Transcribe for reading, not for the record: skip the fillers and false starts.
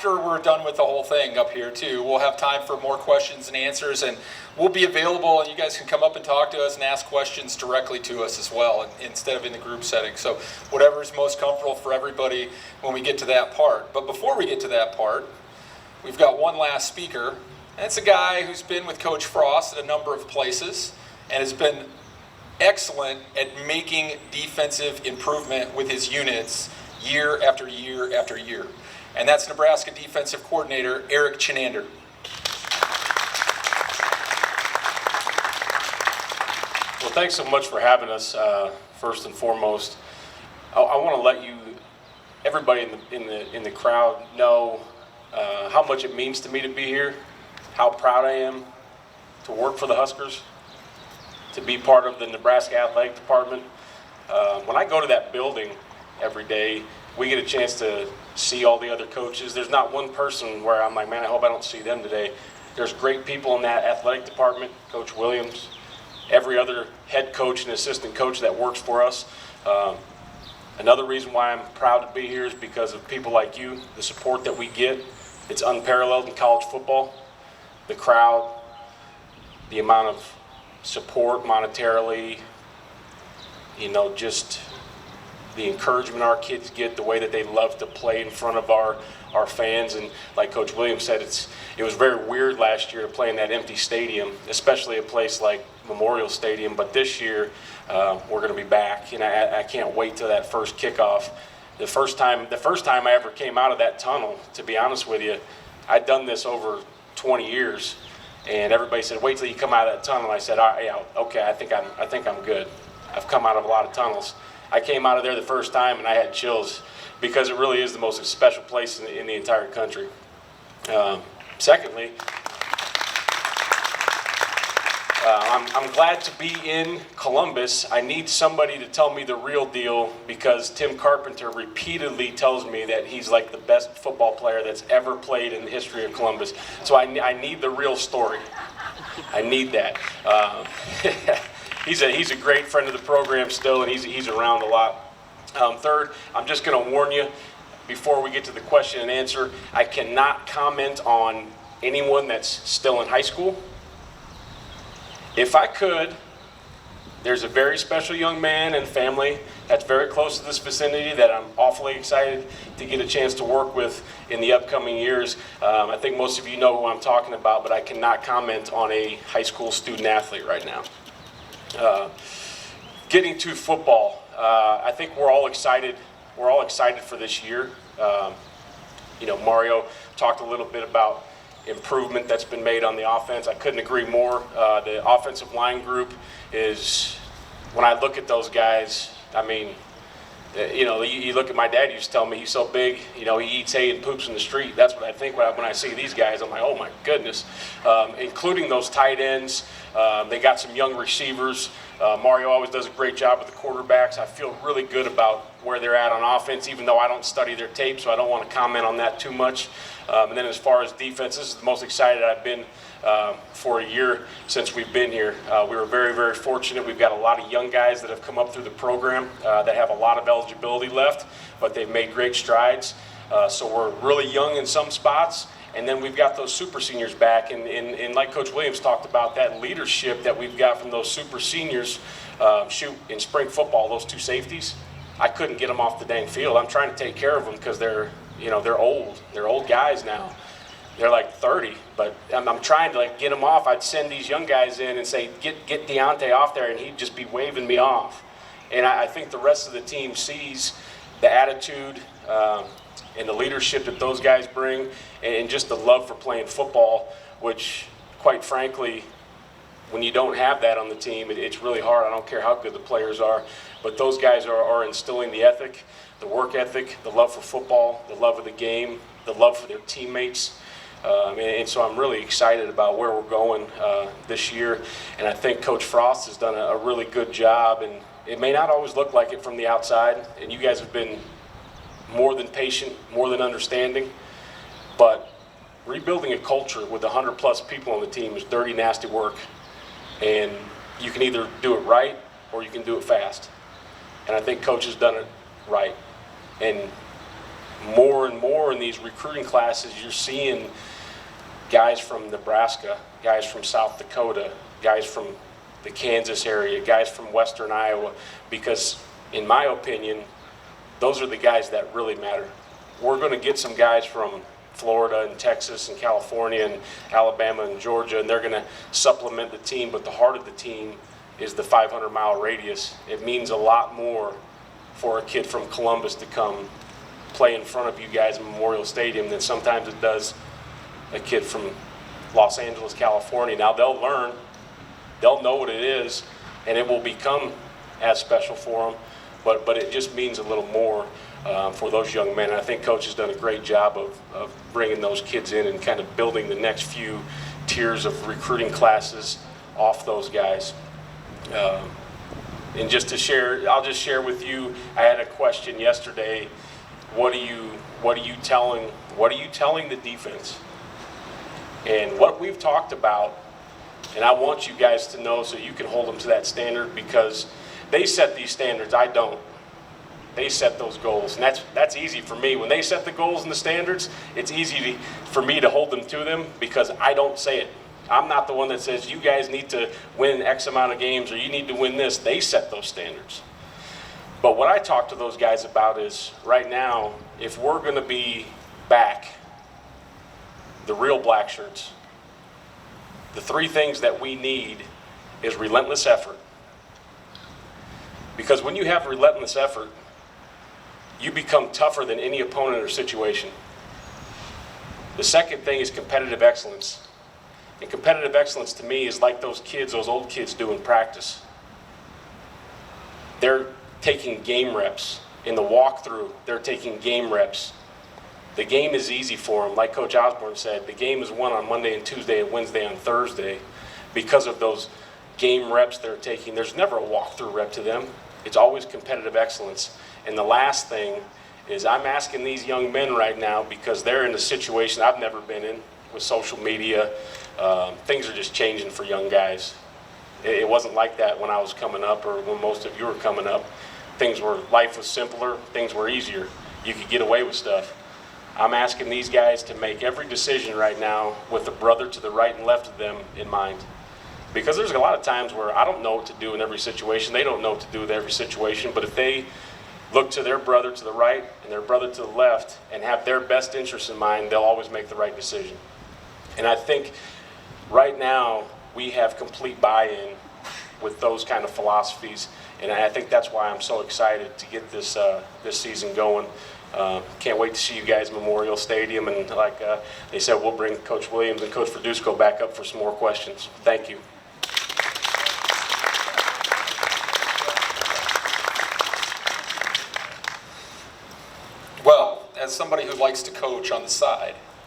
after we're done with the whole thing up here too, we'll have time for more questions and answers, and we'll be available, and you guys can come up and talk to us and ask questions directly to us as well, instead of in the group setting. So whatever is most comfortable for everybody when we get to that part. But before we get to that part, we've got one last speaker, and it's a guy who's been with Coach Frost at a number of places and has been excellent at making defensive improvement with his units year after year after year. And that's Nebraska defensive coordinator Erik Chinander. Well, thanks so much for having us. First and foremost, I want to let everybody in the crowd know how much it means to me to be here, how proud I am to work for the Huskers, to be part of the Nebraska athletic department. When I go to that building every day, we get a chance to see all the other coaches. There's not one person where I'm like, man, I hope I don't see them today. There's great people in that athletic department, Coach Williams, every other head coach and assistant coach that works for us. Another reason why I'm proud to be here is because of people like you, the support that we get. It's unparalleled in college football. The crowd, the amount of support monetarily, just the encouragement our kids get, the way that they love to play in front of our fans. And like Coach Williams said, it was very weird last year to play in that empty stadium, especially a place like Memorial Stadium. But this year, we're going to be back, and I can't wait till that first kickoff. The first time I ever came out of that tunnel, to be honest with you, I'd done this over 20 years, and everybody said, "Wait till you come out of that tunnel." I said, yeah, "Okay, I think I'm good. I've come out of a lot of tunnels." I came out of there the first time and I had chills, because it really is the most special place in the entire country. Secondly, I'm glad to be in Columbus. I need somebody to tell me the real deal, because Tim Carpenter repeatedly tells me that he's like the best football player that's ever played in the history of Columbus. So I need the real story. I need that. He's a great friend of the program still, and he's around a lot. Third, I'm just going to warn you before we get to the question and answer, I cannot comment on anyone that's still in high school. If I could, there's a very special young man and family that's very close to this vicinity that I'm awfully excited to get a chance to work with in the upcoming years. I think most of you know who I'm talking about, but I cannot comment on a high school student athlete right now. Getting to football, I think we're all excited. We're all excited for this year. Mario talked a little bit about improvement that's been made on the offense. I couldn't agree more. The offensive line group is, when I look at those guys, I mean, you look at my dad, used to tell me he's so big, he eats hay and poops in the street. That's what I think when I see these guys. I'm like, oh my goodness. Including those tight ends. They got some young receivers. Mario always does a great job with the quarterbacks. I feel really good about where they're at on offense, even though I don't study their tape, so I don't want to comment on that too much. And then as far as defense, this is the most excited I've been for a year since we've been here. We were very, very fortunate. We've got a lot of young guys that have come up through the program that have a lot of eligibility left, but they've made great strides. So we're really young in some spots. And then we've got those super seniors back, and like Coach Williams talked about, that leadership that we've got from those super seniors. In spring football, those two safeties, I couldn't get them off the dang field. I'm trying to take care of them because they're old. They're old guys now. They're like 30, but I'm trying to get them off. I'd send these young guys in and say, get Deontay off there, and he'd just be waving me off. And I think the rest of the team sees the attitude and the leadership that those guys bring, and just the love for playing football, which, quite frankly, when you don't have that on the team, it's really hard. I don't care how good the players are, but those guys are instilling the ethic, the work ethic, the love for football, the love of the game, the love for their teammates. And so I'm really excited about where we're going this year. And I think Coach Frost has done a really good job. And it may not always look like it from the outside. And you guys have been more than patient, more than understanding. But rebuilding a culture with 100+ people on the team is dirty, nasty work. And you can either do it right or you can do it fast. And I think Coach has done it right. And more and more in these recruiting classes, you're seeing guys from Nebraska, guys from South Dakota, guys from the Kansas area, guys from Western Iowa, because in my opinion, those are the guys that really matter. We're going to get some guys from Florida and Texas and California and Alabama and Georgia, and they're going to supplement the team, but the heart of the team is the 500-mile radius. It means a lot more for a kid from Columbus to come play in front of you guys in Memorial Stadium than sometimes it does a kid from Los Angeles, California. Now they'll learn, they'll know what it is, and it will become as special for them, but it just means a little more for those young men. And I think Coach has done a great job of bringing those kids in and kind of building the next few tiers of recruiting classes off those guys. And just to share, I'll just share with you, I had a question yesterday. What are you telling the defense? And what we've talked about, and I want you guys to know so you can hold them to that standard, because they set these standards, I don't. They set those goals, and that's easy for me. When they set the goals and the standards, it's easy for me to hold them to them because I don't say it. I'm not the one that says you guys need to win X amount of games or you need to win this. They set those standards. But what I talk to those guys about is right now, if we're going to be back, the real black shirts, the three things that we need is relentless effort. Because when you have relentless effort, you become tougher than any opponent or situation. The second thing is competitive excellence. And competitive excellence to me is like those old kids do in practice. They're taking game reps. In the walkthrough, they're taking game reps. The game is easy for them. Like Coach Osborne said, the game is won on Monday and Tuesday and Wednesday and Thursday because of those game reps they're taking. There's never a walkthrough rep to them. It's always competitive excellence. And the last thing is I'm asking these young men right now, because they're in a situation I've never been in with social media. Things are just changing for young guys. It wasn't like that when I was coming up or when most of you were coming up. Life was simpler, things were easier. You could get away with stuff. I'm asking these guys to make every decision right now with the brother to the right and left of them in mind. Because there's a lot of times where I don't know what to do in every situation. They don't know what to do with every situation. But if they look to their brother to the right and their brother to the left and have their best interests in mind, they'll always make the right decision. And I think right now we have complete buy-in with those kind of philosophies. And I think that's why I'm so excited to get this season going. Can't wait to see you guys in Memorial Stadium. And like they said, we'll bring Coach Williams and Coach Verduzco back up for some more questions. Thank you. Well, as somebody who likes to coach on the side,